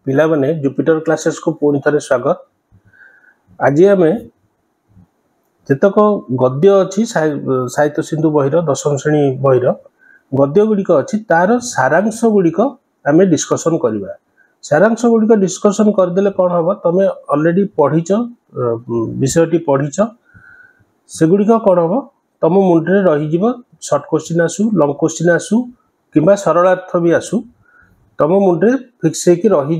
पिला माने Jupiter classes को पुणी थे स्वागत। आज आम जेतक गद्य अच्छी साहित्य सिंधु बहिर दशम श्रेणी बहिर गद्य गुड़िक अच्छी तार सारांश गुड़िक आम डिस्कसन करवा। सारांश गुड़िक डिस्कसन करदे कौन हम तुम ऑलरेडी पढ़ीच विषयटी पढ़ीच से गुड़िक कौन हम तुम मुंडे रही शॉर्ट क्वेश्चन आसू लंग क्वेश्चन आसू कि सरलार्थ भी आसू तुम मुंडे फिक्स हो रही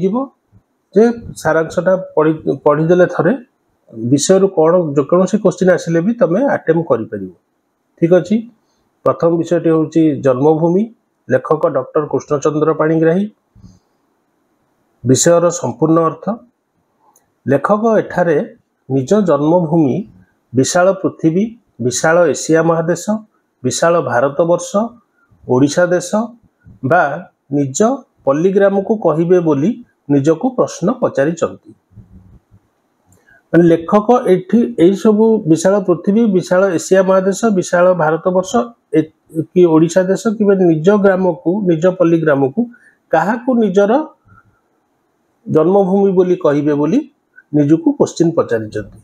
जे सारांशटा पढ़ीदे थे विषय कौन जो कौन क्वेश्चन आसिले भी तुम अटेम्प्ट कर। ठीक अच्छे। प्रथम विषयटी हूँ जन्मभूमि। लेखक डॉक्टर कृष्णचंद्र पाणिग्राही। विषयर संपूर्ण अर्थ लेखक एठारे निज जन्मभूमि विशाल पृथ्वी विशाल एशिया महादेश विशाल भारतवर्ष ओडिशा देश बा निज पल्लीग्राम को कहिबे बोली निजको प्रश्न पचारि चंती। लेखक एठी सब विशाल पृथ्वी विशाल एशिया महादेश विशाल भारतवर्ष कि ओडिशा देश कि निज ग्राम को निज पल्लीग्राम को क्या निजर जन्मभूमि बोली कहिबे बोली निजको क्वेश्चन पचारि चंती।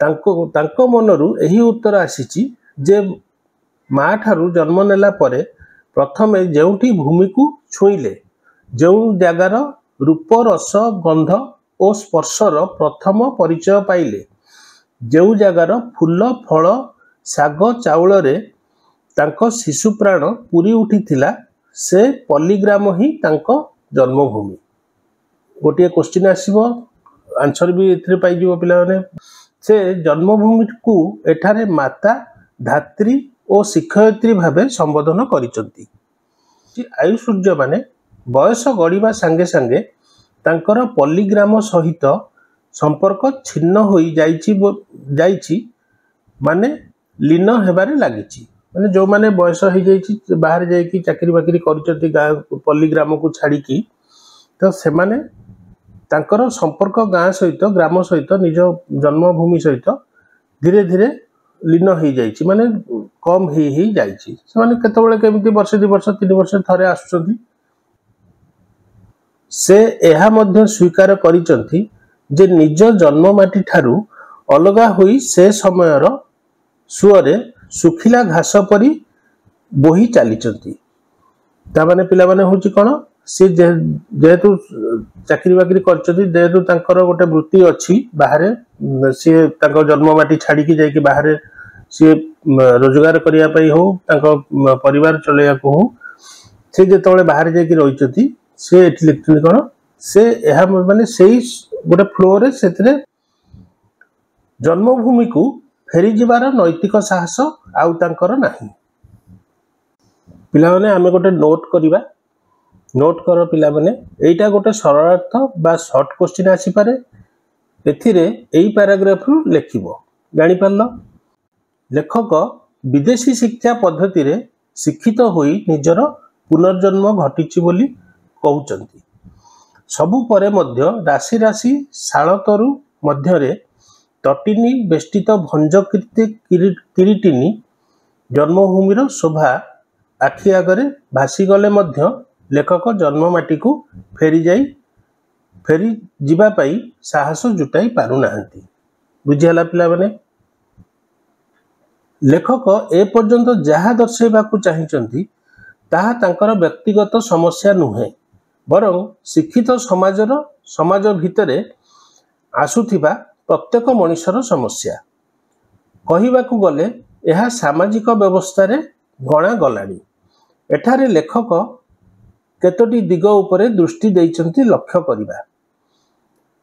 तांको मनरु एही उत्तर आसीची जे माँ ठारू जन्म नेला परे प्रथमे जेउठी भूमि को छुईले जो जगार रूप रस गंध और स्पर्शर प्रथम परिचय पाइले जो जगार फूल फल साग चाउल रे तांको शिशु प्राण पूरी उठिथिला से पल्लीग्राम ही तांको जन्मभूमि। गोटे क्वेश्चन आसीबो आंसर भी एथिरे पाई जिवो पिला माने से जन्मभूमि को एठारे माता धात्री और शिक्षयित्री भावे संबोधन करिसंती। आयुसूर्य माने बयस गड़िबा संगे संगे तांकर पल्लीग्राम सहित संपर्क छिन्न होई जाइछि माने लीन हेबारे लागिछि। माने जो माने बयस हो जाइछि बाहर जाइकि चाकरी बाकरी करिसंती गाँ पल्लीग्राम को छाड़ी की तो से माने तांकर संपर्क गाँ सहित ग्राम सहित निज जन्मभूमि सहित धीरे धीरे लीन हो जाइछि माने कम ही जाइछि। से माने केतबेले केमिति वर्ष 2 वर्ष 3 वर्ष थरे आसुचंती से एहा मध्य स्वीकार करिसंती जे निज जन्ममाटी ठारू अलगा होई से समयर सुअरे सुखिला घास परी बोही चलीचंती। ता माने पिला माने होची कोन से जेहेतु चाकरी बाकरी करचंती जेहेतु तांकर गोटे वृत्ति अछि बाहरे से तांको जन्ममाटी छाड़ी की जाई कि बाहरे से रोजगार करिया पई हो तांको परिवार चलैया को हो से जेतबेले बाहर जाई कि रहिचंती से एठी लिखथि कोन से एहा माने सेही गोटे फ्लो रे सेतरे जन्मभूमि को फेरी जिबार नैतिक साहस आउ तांकर नाही। पिला माने आमे गोटे नोट करिबा। नोट कर पिला माने एटा गोटे सरलार्थ बा शॉर्ट क्वेश्चन आसी पारे एथिरे एई पैराग्राफ रु लेखिबो जानि पारलो। लेखक विदेशी शिक्षा पद्धति रे शिक्षित होई निजर पुनर्जन्म घटिछि बोली कहउचंती। सबु परे मध्य राशि राशि शालतरु मध्यरे तटिनी बेष्टित भंजकीर्ति किरीटिनी जन्मभूमिर शोभा आखि आगरे भासी गले मध्य लेखक जन्ममाटी को फेरी जिबा पाई साहस जुटाई पारु नाहंती। बुझिहला पिला माने लेखक ए पर्यंत जहाँ दर्शाइबाकू चाहिचंती ताहा तांकर व्यक्तिगत समस्या नुहे बरं शिक्षित समाज भितरे आसुथिबा प्रत्येक मनुष्यर समस्या। कहिबाकू गले यह सामाजिक व्यवस्था रे गणा गलानी। एठारे लेखक केतोटी दिग उपरे दृष्टि देइचंती लक्ष्य करिबा।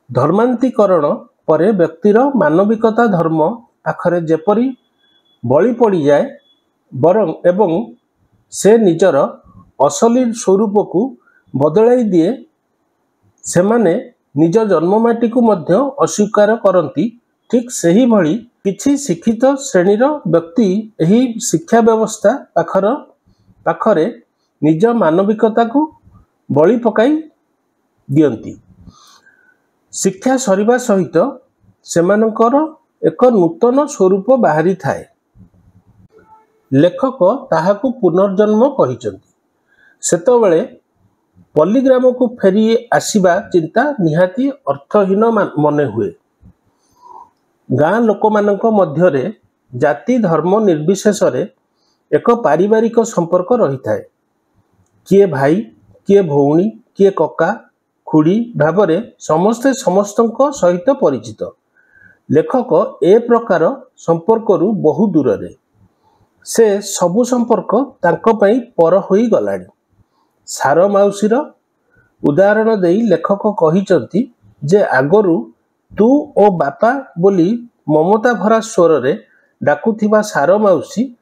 धर्मांतीकरण परे व्यक्तिर मानविकता धर्म आखरे जेपरी बलि पड़ी जाए बरं एवं से निजर असली स्वरूप को बदलाई दिए से माने निज जन्ममाटी को मध्य अस्वीकार करती। ठीक सही भली किछि शिक्षित श्रेणीर व्यक्ति एही शिक्षा व्यवस्था पाखरे निज मानविकता को बलि पकाई दियंती। शिक्षा सरिबा सहित सेमानकर एक नूतन स्वरूप बाहरी थाए। लेखक ताहाकू पुनर्जन्म कहिचंती। सेतबेले पल्लीग्राम को फेरी आसिबा चिंता निहाती अर्थहीन मने हुए। गाँ लोक मानक मध्यरे जाति धर्म निर्विशेष एक पारिवारिक संपर्क रही थाए। किए भाई किए भौणी किए कका खुड़ी भाव समस्ते समस्त सहित परिचित। लेखक ए प्रकार संपर्क बहु दूर रे से सबु संपर्क तांको पई पर होई गलानी। सार माउसीर उदाहरण देई लेखक कहिचंती जे आगरू तू ओ बापा बोली ममता भरा स्वर रे डाकुथिबा सार माउसी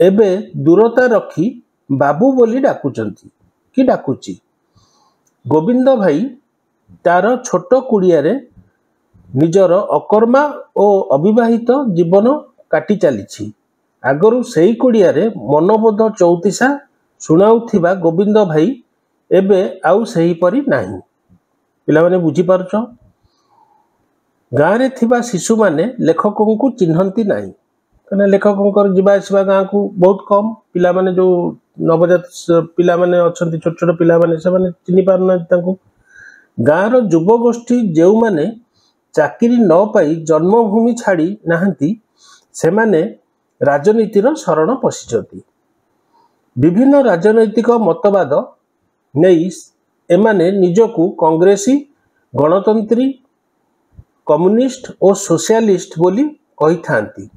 एबे दूरता रखी बाबू बोली डाकुचंती कि डाकुची। गोविंद भाई तार छोट कुड़िया रे निजर अकर्मा ओ अविवाहित जीवन काटी चली। आगरू सेई कुड़िया रे मनबोध चौतीसा शुणाउथिबा गोविंद भाई एबे आउ सही परी नाही। पिला माने बुझी पारुछ। गाँ रे थिबा शिशु माने लेखकों को चिन्हती नाही, कने लेखकों जीवा आसवा गाँ को बहुत कम। पिला माने जो नवजात पिला माने अछंती छोट छोट पिला माने से माने चिन्हि पार ना तांको। गाँ रो युवा गोष्ठी जेउ माने चाकरी न पाई जन्मभूमि छाड़ी नाहंती से माने राजनीतिर शरण पशिचंती। विभिन्न राजनैतिक मतवाद नहीं एमाने निजकू कांग्रेसी गणतंत्री कम्युनिस्ट और सोशलिस्ट बोली कही थांती।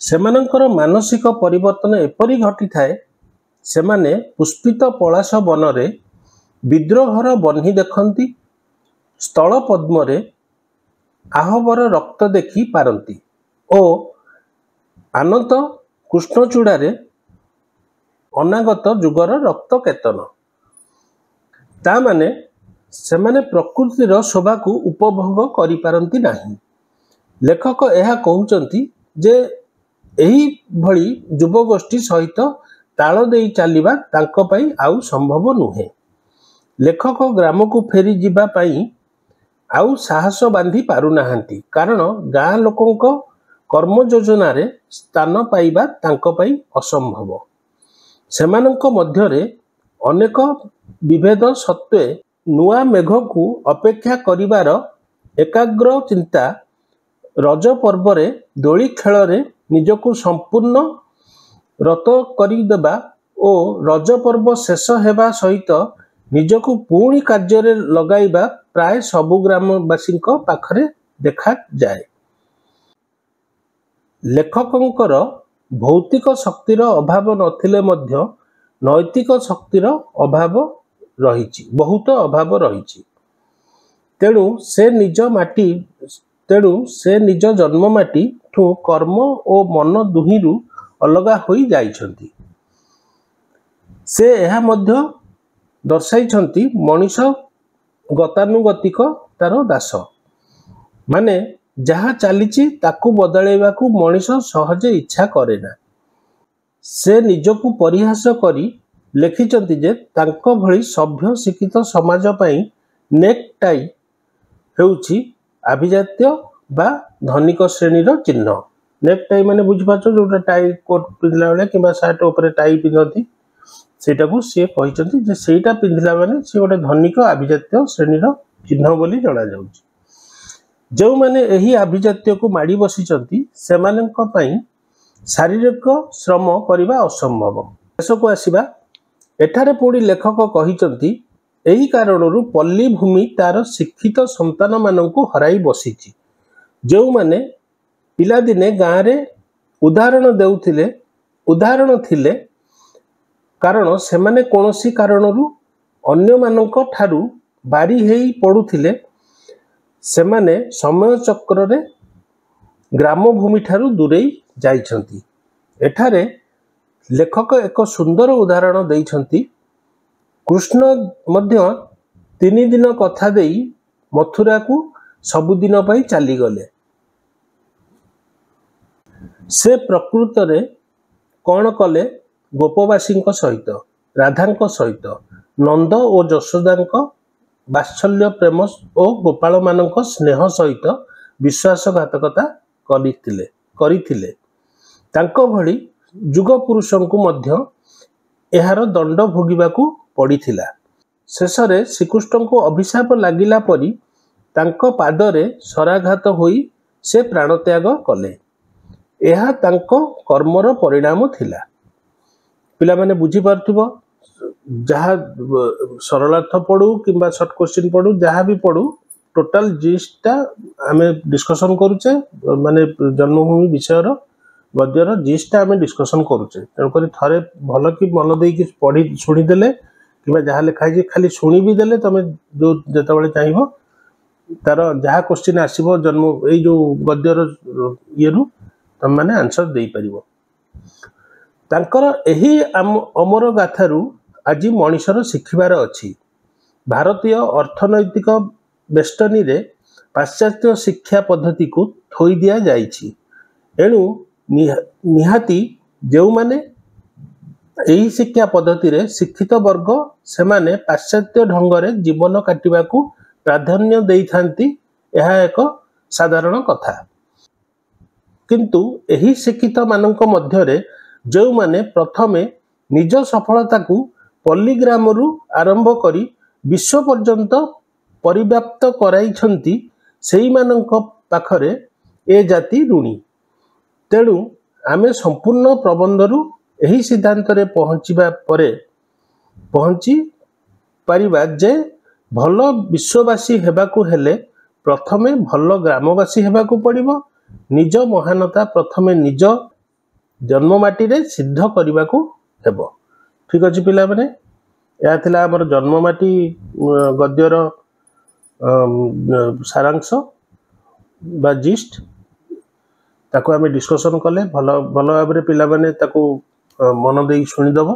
सेमानंकर मानसिक परिवर्तन एपरी घटी थाए सेमाने पुष्पित पलाश बनरे विद्रोहर बन्ही देखंती, स्थल पद्मरे आहबर रक्त देखी पारंती ओ आनंद कृष्णचूड़ारे अनागत जुगर रक्त केतन। ता माने सेमाने प्रकृतिर शोभा को उपभोग करि पारंती नाही। लेखक यह कहउचंती जे एही भली युवगोष्ठी सहित ताल देई चलिबा तांको पई आउ संभव नुहे। लेखक ग्राम को फेरी जिबा पई आउ साहस बांधी पारु नाहंती, कारण गाँ लोकंको कर्म योजना रे स्थान पाइबा तांको पई असंभव। सेमानंको मध्यरे अनेक विभेद सत्वे नुआ मेघ को अपेक्षा करिवार एकाग्र चिंता रज पर्व रे दोली खेल रे निजको संपूर्ण रत करिदेबा ओ रज पर्व शेष हेबा सहित निजको पूर्ण कार्य रे लगाइबा प्राय सबु ग्रामवासी पाखरे देखा जाए। लेखकंकर भौतिक शक्तिर अभाव नथिले मध्य नैतिक शक्तिर अभाव रहिछि, बहुत अभाव रहिछि। तेणु से निज जन्म माटी ठू कर्म ओ मन दुहिरु अलगा होई जाइछंती। से एहा मध्य दर्शाइछंती मनीष गतानुगतिक तार दास, माने जहाँ चलीची ताकू बदलेबाकू मनीष सहजे इच्छा करे ना। से निजकू परिहास करी लिखिचंती जे तांको भली सभ्य शिक्षित समाज पई नेक टाई हेउची अभिजात्य बा धनिक श्रेणीर चिन्ह। नेक टाई माने बुझी पाछो जोटा टाई कोट पिंधला बेले किबा शर्ट ऊपर टाई पिंधती सेटा को से कहिचंती जे सेटा पिंधला माने से गोटे धनिक अभिजात्य श्रेणीर चिन्ह बोली जणा जाउची। जो माने एही अभिजात्य को माड़ी बसिचंती सेमानंक पई शारीरिक श्रम करिबा असंभव। देश को आसीबा एठारे पुणी लेखक कहिचंती एही कारणरू पल्ली भूमि तार शिक्षित संतान मानंकु हराई बसिची। जो माने पिला दिने गाँ रे उदाहरण थिले कारण सेमाने कोनोसी कारणरू अन्य मानंक ठारू बारी हेई पडुथिले, सेमाने समय चक्र रे ग्राम भूमि ठारू दूरेई जाइछंती। एठारे लेखक एक सुंदर उदाहरण देइछंती। कृष्ण मध्य 3 दिन कथा देई मथुरा को सबुदिन पई चली गले। से प्रकृत रे कौन कले गोपवासी सहित राधांक सहित नंद और यशोदांक वात्सल्य प्रेम और गोपाल मानक स्नेह सहित विश्वासघातकता करिथिले। तांको भली जुग पुरुषंकु मध्य एहार दंड भोगिबाकू पड़िथिला। शेषरे श्रीकृष्ण को अभिशाप लागिला परी तांको पादरे शराघात होई से प्राणत्याग कले। यह तांको कर्मर परिणाम थिला। पिला माने बुझी पारथिबो जहाँ सरलार्थ पढ़ू कि सर्ट क्वेश्चन पढ़ू जहाँ भी पढ़ू टोटाल जिसटा आम डिस्कसन करुचे माने जन्मभूमि विषयर गद्यर जिसटा आम डिस्कसन करुचे तेणुक थे भल कि मन दे पढ़ी शुणीदे कि जहाँ लिखाई खाली शुणी भी देले तुम जो जिते चाह तार जहाँ क्वेश्चन आसो जन्म यही जो गद्यर ये तुम मैंने आंसर दे पार। तांकर एही अमर गाथारू आज मनीषर शिखिबार अछि। भारतीय अर्थनैतिक बेष्टनी रे पाश्चात्य शिक्षा पद्धति को थोई दिया जाइछि। एणु निहाती जो माने एही शिक्षा पद्धति रे शिक्षित वर्ग से माने पाश्चात्य ढंगरे जीवन काटिबा को प्राधान्य देइथांती। यह एक साधारण कथा किंतु एही शिक्षित मानक मध्यरे जो माने प्रथमे निज सफलता को पल्लीग्राम आरंभ करी विश्व पर्यंत परिव्याप्त कराइछंती सेही मानक पाखरे ए जाति ऋणी। तेणु आमे संपूर्ण प्रबंधरू एही सिद्धांत रे पहुंची पारिबा जे भल विश्ववासी हेबाकू हेले प्रथमे भल ग्रामवासी हेबाकू पड़िबो। निज महानता प्रथमे निज जन्ममाटी रे सिद्ध करने को हेबो। ठीक अच्छे पिला माने यह थिला हमर जन्ममाटी गद्यर सारांश बा जिस्ट ताको आमे डिस्कशन कले भल भल भाव में पिला माने ताको मन दे शुणीदेव।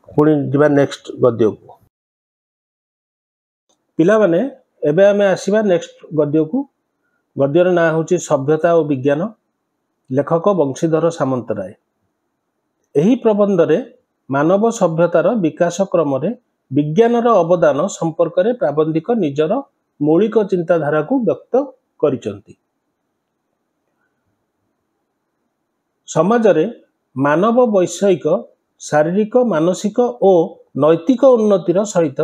पुणी जीवा नेक्स्ट गद्य को पिला माने एबे आमे आसीबा नेक्स्ट गद्य को। गद्यर ना होची सभ्यता और विज्ञान। लेखक बंशीधर सामंतराय। एही प्रबंध रे मानव सभ्यतार विकास क्रम रे विज्ञानर अवदान संपर्क रे प्राबंधिक निजर मौलिक चिंताधारा को व्यक्त करिसंती। समाज रे मानव वैषयिक शारीरिक मानसिक और नैतिक उन्नतिर सहित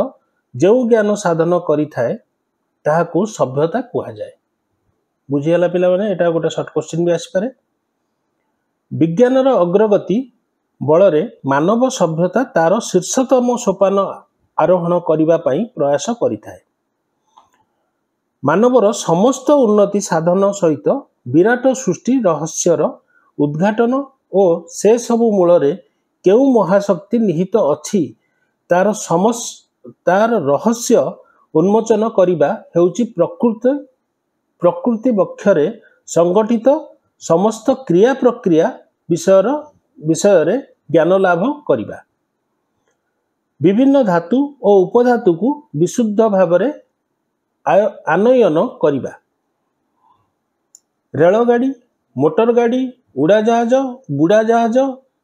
जो ज्ञान साधन करिथाए ताहाकू सभ्यता कहा जाए। बुझीगला पिला माने एटा गोटे शॉर्ट क्वेश्चन भी आसी पारे। विज्ञानर अग्रगति बलरे मानव सभ्यता तार शीर्षतम सोपान आरोहण करने प्रयास करिथाए। मानवर समस्त उन्नति साधन सहित विराट सृष्टि रहस्यर उद्घाटन और से सबु मूल केउ महाशक्ति निहित अछि तार रहस्य उन्मोचन करिबा हेउची प्रकृति बक्षरे संगठित समस्त क्रिया प्रक्रिया विषय ज्ञान लाभ करिबा। विभिन्न धातु और उपधातु को विशुद्ध भाव में आनयन करिबा। रेलगाड़ी मोटर गाड़ी उड़ाजहाज बुड़ाजहाज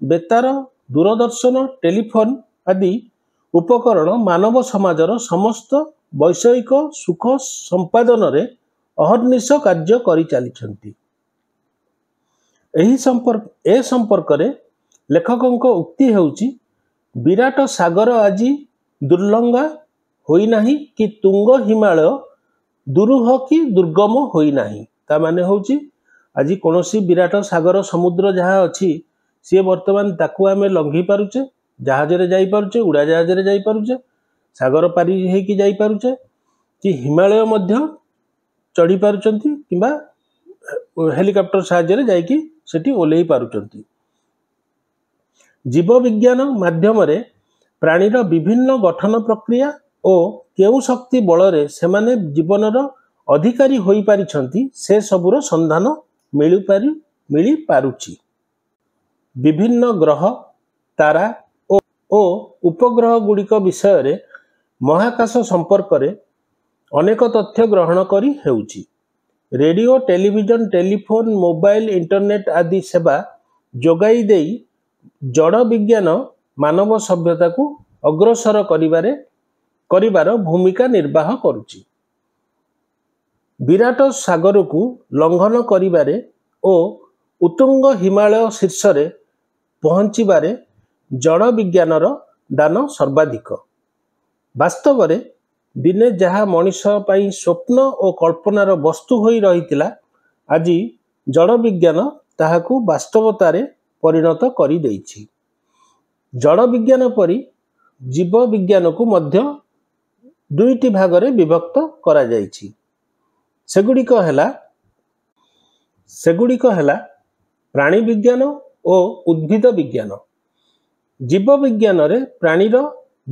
बेतार दूरदर्शन टेलीफोन आदि उपकरण मानव समाजर समस्त वैषयिक सुख संपादन रे अहर्निश कार्य करि चलिछंती। एही संपर्क रे लेखकंक उक्ति हेउची विराट सागर आजी दुर्लंघा होई नाही कि तुंग हिमालय दुरूह कि दुर्गम होई नाही। ता माने होउची आज कोनोसी विराट सागर समुद्र जहाँ अच्छी सी वर्तमान ताकू आमे लंघी पारुचे जहाज रे जाई पारुचे उड़ा जहाज रे जाई पारुचे सागर पारी हेकी जाई पारुचे कि हिमालय मध्य चढ़ी पारुचंती किंबा हेलिकॉप्टर साहाय्य रे जाईकी सेठी ओलेई पारुचंती। जीव विज्ञान माध्यम रे प्राणीर विभिन्न गठन प्रक्रिया और केउ शक्ति बलरे सेमाने जीवनर अधिकारी होई पारिछंती से सबुर संधान मिली पारुची। विभिन्न ग्रह तारा और उपग्रह गुड़िक विषय रे महाकाश संपर्क रे अनेक तथ्य ग्रहण करी हेउची। Radio television telephone mobile internet आदि सेवा जोगाई देई जड़ विज्ञान मानव सभ्यता को अग्रसर करिबार भूमिका निर्वाह करुची। विराट सागर को लंघन करिबारे और उत्तुंग हिमालय शीर्ष रे पहुँचीबारे जड़ विज्ञानर ଦାନ ସର୍ବାଧିକ। ବାସ୍ତବରେ ଦିନେ ଯାହା ମଣିଷ ପାଇଁ ସ୍ୱପ୍ନ ଓ କଳ୍ପନାର ବସ୍ତୁ ହୋଇ ରହିଥିଲା, ଆଜି ଜଡ଼ ବିଜ୍ଞାନ ତାହାକୁ ବାସ୍ତବତାରେ ପରିଣତ କରିଦେଇଛି। ଜଡ଼ ବିଜ୍ଞାନ ପରି ଜୀବ ବିଜ୍ଞାନକୁ ମଧ୍ୟ ଦୁଇଟି ଭାଗରେ ବିଭକ୍ତ କରାଯାଇଛି। ସେଗୁଡ଼ିକ ହେଲା ପ୍ରାଣୀ ବିଜ୍ଞାନ ଓ ଉଦ୍ଭିଦ ବିଜ୍ଞାନ। ଜୀବ ବିଜ୍ଞାନରେ ପ୍ରାଣୀର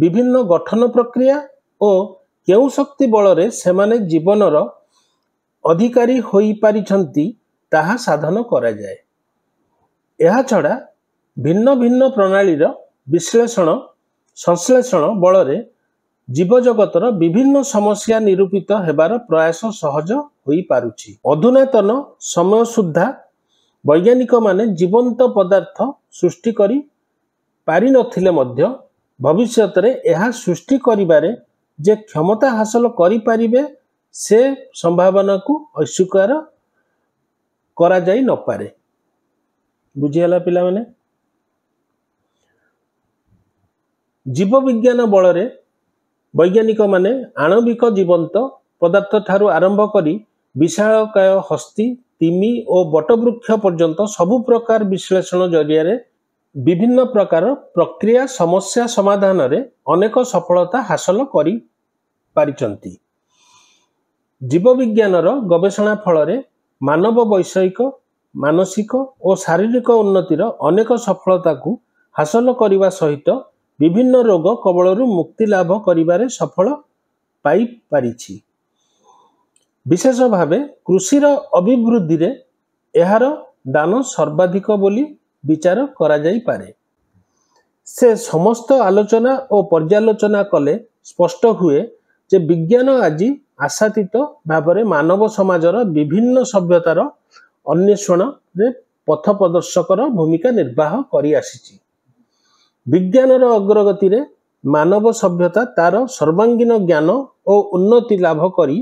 ବିଭିନ୍ନ ଗଠନ ପ୍ରକ୍ରିୟା ଓ କେଉଁ ଶକ୍ତି ବଳରେ ସେମାନେ ଜୀବନର ଅଧିକାରୀ ହୋଇପାରିଛନ୍ତି ତାହା ସାଧନ କରାଯାଏ। ଏହାଛଡ଼ା ଭିନ୍ନ ଭିନ୍ନ ପ୍ରଣାଳୀର ସଂଶ୍ଳେଷଣ ବଳରେ ଜୀବଜଗତର ବିଭିନ୍ନ ସମସ୍ୟା ନିରୂପିତ ହେବାର ପ୍ରୟାସ ସହଜ ହୋଇପାରୁଛି। ଅଧୁନାତନ ସମୟ ସୁଦ୍ଧା ବୈଜ୍ଞାନିକମାନେ ଜୀବନ୍ତ ପଦାର୍ଥ ସୃଷ୍ଟି କରି ପାରିନଥିଲେ ମଧ୍ୟ ଭବିଷ୍ୟତରେ ଏହା ସୃଷ୍ଟି କରିବାରେ ଯେ କ୍ଷମତା ହାସଲ କରିପାରିବେ ସେ ସମ୍ଭାବନାକୁ ଅସ୍ୱୀକାର କରାଯାଇ ନପାରେ। ବୁଝିହେଲା ପିଲାମାନେ? ଜୀବବିଜ୍ଞାନ ବଳରେ ବୈଜ୍ଞାନିକମାନେ ଆଣବିକ ଜୀବନ୍ତ ପଦାର୍ଥ ଠାରୁ ଆରମ୍ଭ କରି ବିଶାଳକାୟ ହସ୍ତୀ, ତିମି ଓ ବଟବୃକ୍ଷ ପର୍ଯ୍ୟନ୍ତ ସବୁ ପ୍ରକାର ବିଶ୍ଳେଷଣ ଜରିଆରେ ବିଭିନ୍ନ ପ୍ରକାର ପ୍ରକ୍ରିୟା ସମସ୍ୟା ସମାଧାନରେ ଅନେକ ସଫଳତା ହାସଲ କରିପାରିଛନ୍ତି। ଜୀବବିଜ୍ଞାନର ଗବେଷଣା ଫଳରେ ମାନବ ବୈଷୟିକ, ମାନସିକ ଓ ଶାରୀରିକ ଉନ୍ନତିର ଅନେକ ସଫଳତାକୁ ହାସଲ କରିବା ସହିତ ବିଭିନ୍ନ ରୋଗ କବଳରୁ ମୁକ୍ତି ଲାଭ କରିବାରେ ସଫଳ ପାଇପାରିଛି। ବିଶେଷ ଭାବେ କୃଷିର ଅଭିବୃଦ୍ଧିରେ ଏହାର ଦାନ ସର୍ବାଧିକ ବୋଲି ବିଚାର କରାଯାଇପାରେ। ସେ ସମସ୍ତ ଆଲୋଚନା ଓ ପର୍ଯ୍ୟାଲୋଚନା କଲେ ସ୍ପଷ୍ଟ ହୁଏ ଯେ ବିଜ୍ଞାନ ଆଜି ଆଶାତୀତ ଭାବରେ ମାନବ ସମାଜର ବିଭିନ୍ନ ସଭ୍ୟତାର ଅନ୍ୱେଷଣରେ ପଥପ୍ରଦର୍ଶକର ଭୂମିକା ନିର୍ବାହ କରିଆସିଛି। ବିଜ୍ଞାନର ଅଗ୍ରଗତିରେ ମାନବ ସଭ୍ୟତା ତାର ସର୍ବାଙ୍ଗୀନ ଜ୍ଞାନ ଓ ଉନ୍ନତି ଲାଭ କରି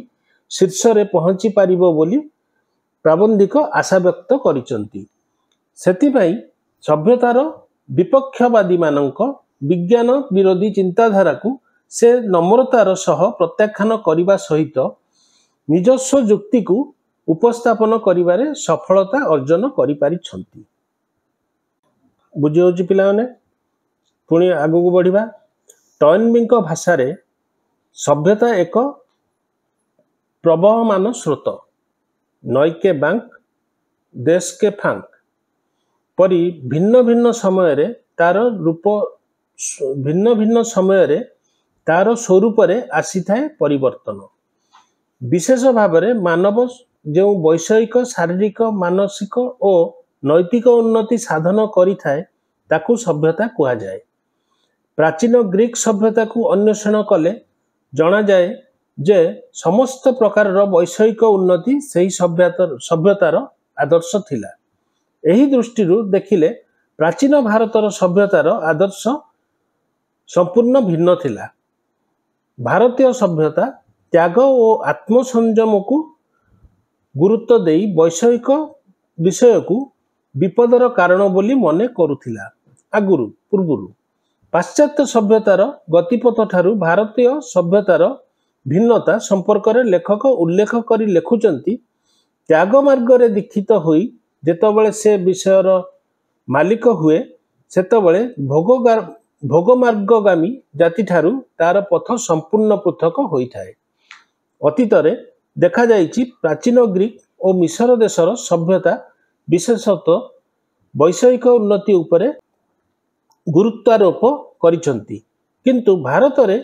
ଶୀର୍ଷରେ ପହଞ୍ଚି ପାରିବ ବୋଲି ପ୍ରାବନ୍ଧିକ ଆଶାବ୍ୟକ୍ତ କରିଛନ୍ତି। ସେଥିପାଇଁ ସଭ୍ୟତାର ବିପକ୍ଷବାଦୀମାନଙ୍କ ବିଜ୍ଞାନ ବିରୋଧୀ ଚିନ୍ତାଧାରାକୁ ସେ ନମ୍ରତାର ସହ ପ୍ରତ୍ୟାଖ୍ୟାନ କରିବା ସହିତ ନିଜସ୍ୱ ଯୁକ୍ତିକୁ ଉପସ୍ଥାପନ କରିବାରେ ସଫଳତା ଅର୍ଜନ କରିପାରିଛନ୍ତି। ବୁଝିହେଉଛି ପିଲାମାନେ? ପୁଣି ଆଗକୁ ବଢ଼ିବା। ଟଏନବିଙ୍କ ଭାଷାରେ ସଭ୍ୟତା ଏକ ପ୍ରବହମାନ ସ୍ରୋତ, ନଈକେ ବାଙ୍କ ଦେଶକେ ଫାଙ୍କ ପରି ଭିନ୍ନ ଭିନ୍ନ ସମୟରେ ତାର ସ୍ୱରୂପରେ ଆସିଥାଏ ପରିବର୍ତ୍ତନ। ବିଶେଷ ଭାବରେ ମାନବ ଯେଉଁ ବୈଷୟିକ, ଶାରୀରିକ, ମାନସିକ ଓ ନୈତିକ ଉନ୍ନତି ସାଧନ କରିଥାଏ ତାକୁ ସଭ୍ୟତା କୁହାଯାଏ। ପ୍ରାଚୀନ ଗ୍ରୀକ ସଭ୍ୟତାକୁ ଅନ୍ୱେଷଣ କଲେ ଜଣାଯାଏ ଯେ ସମସ୍ତ ପ୍ରକାରର ବୈଷୟିକ ଉନ୍ନତି ସେହି ସଭ୍ୟତାର ଆଦର୍ଶ ଥିଲା। ଏହି ଦୃଷ୍ଟିରୁ ଦେଖିଲେ ପ୍ରାଚୀନ ଭାରତର ସଭ୍ୟତାର ଆଦର୍ଶ ସମ୍ପୂର୍ଣ୍ଣ ଭିନ୍ନ ଥିଲା। ଭାରତୀୟ ସଭ୍ୟତା ତ୍ୟାଗ ଓ ଆତ୍ମସଂଯମକୁ ଗୁରୁତ୍ୱ ଦେଇ ବୈଷୟିକ ବିଷୟକୁ ବିପଦର କାରଣ ବୋଲି ମନେ କରୁଥିଲା। ପୂର୍ବରୁ ପାଶ୍ଚାତ୍ୟ ସଭ୍ୟତାର ଗତିପଥ ଠାରୁ ଭାରତୀୟ ସଭ୍ୟତାର ଭିନ୍ନତା ସମ୍ପର୍କରେ ଲେଖକ ଉଲ୍ଲେଖ କରି ଲେଖୁଛନ୍ତି, ତ୍ୟାଗ ମାର୍ଗରେ ଦୀକ୍ଷିତ ହୋଇ ଯେତେବେଳେ ସେ ବିଷୟର ମାଲିକ ହୁଏ ସେତେବେଳେ ଭୋଗମାର୍ଗଗାମୀ ଜାତିଠାରୁ ତାର ପଥ ସମ୍ପୂର୍ଣ୍ଣ ପୃଥକ ହୋଇଥାଏ। ଅତୀତରେ ଦେଖାଯାଇଛି ପ୍ରାଚୀନ ଗ୍ରୀକ ଓ ମିଶର ଦେଶର ସଭ୍ୟତା ବିଶେଷତଃ ବୈଷୟିକ ଉନ୍ନତି ଉପରେ ଗୁରୁତ୍ୱାରୋପ କରିଛନ୍ତି, କିନ୍ତୁ ଭାରତରେ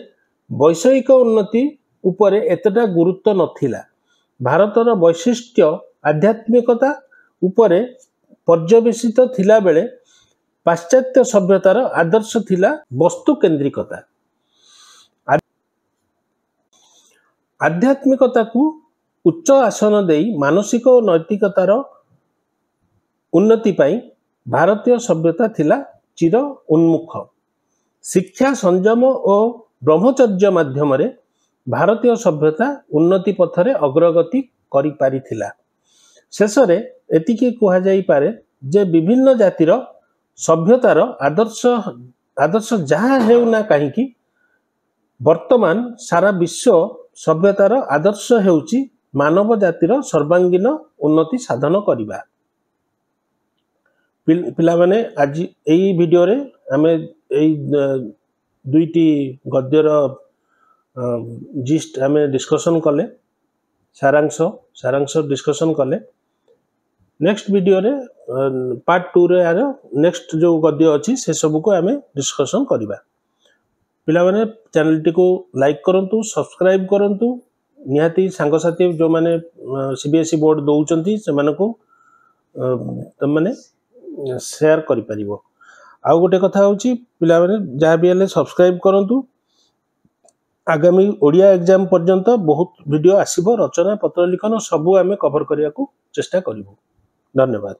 ବୈଷୟିକ ଉନ୍ନତି ଉପରେ ଏତେଟା ଗୁରୁତ୍ୱ ନଥିଲା। ଭାରତର ବୈଶିଷ୍ଟ୍ୟ ଆଧ୍ୟାତ୍ମିକତା ଉପରେ ପର୍ଯ୍ୟବେସିତ ଥିଲାବେଳେ ପାଶ୍ଚାତ୍ୟ ସଭ୍ୟତାର ଆଦର୍ଶ ଥିଲା ବସ୍ତୁ କେନ୍ଦ୍ରିକତା। ଆଧ୍ୟାତ୍ମିକତାକୁ ଉଚ୍ଚ ଆସନ ଦେଇ ମାନସିକ ଓ ନୈତିକତାର ଉନ୍ନତି ପାଇଁ ଭାରତୀୟ ସଭ୍ୟତା ଥିଲା ଚିର ଉନ୍ମୁଖ। ଶିକ୍ଷା, ସଂଯମ ଓ ବ୍ରହ୍ମଚର୍ଯ୍ୟ ମାଧ୍ୟମରେ ଭାରତୀୟ ସଭ୍ୟତା ଉନ୍ନତି ପଥରେ ଅଗ୍ରଗତି କରିପାରିଥିଲା। ଶେଷରେ ଏତିକି କୁହାଯାଇପାରେ ଯେ ବିଭିନ୍ନ ଜାତିର ସଭ୍ୟତାର आदर्श जहाँ हेउना कहीं वर्तमान सारा विश्व सभ्यतार आदर्श हेउची मानव जातिर सर्वांगीन उन्नति साधन करवा। पिला माने आज यही वीडियो रे आमे यही दुईटी गद्यर जिस्ट आमे डिस्कशन कले सारांश डिस्कशन कले। नेक्स्ट वीडियो रे पार्ट 2 रे आरो नेक्स्ट जो गद्य अच्छी से सब को आमे डिस्कशन करवा। पिला माने चैनल टी को लाइक करंतु सब्सक्राइब करंतु निहाती सांगसाथी जो माने सीबीएसई बोर्ड दउचंती से माने को त माने शेयर करि परिबो। आ गोटे कथा होची पिला माने जा भी हले सब्सक्राइब करंतु आगामी ओडिया एग्जाम पर्यंत बहुत वीडियो आसीबो रचना पत्र लिखन सबु आमे कवर करिया को चेष्टा करिबो। धन्यवाद।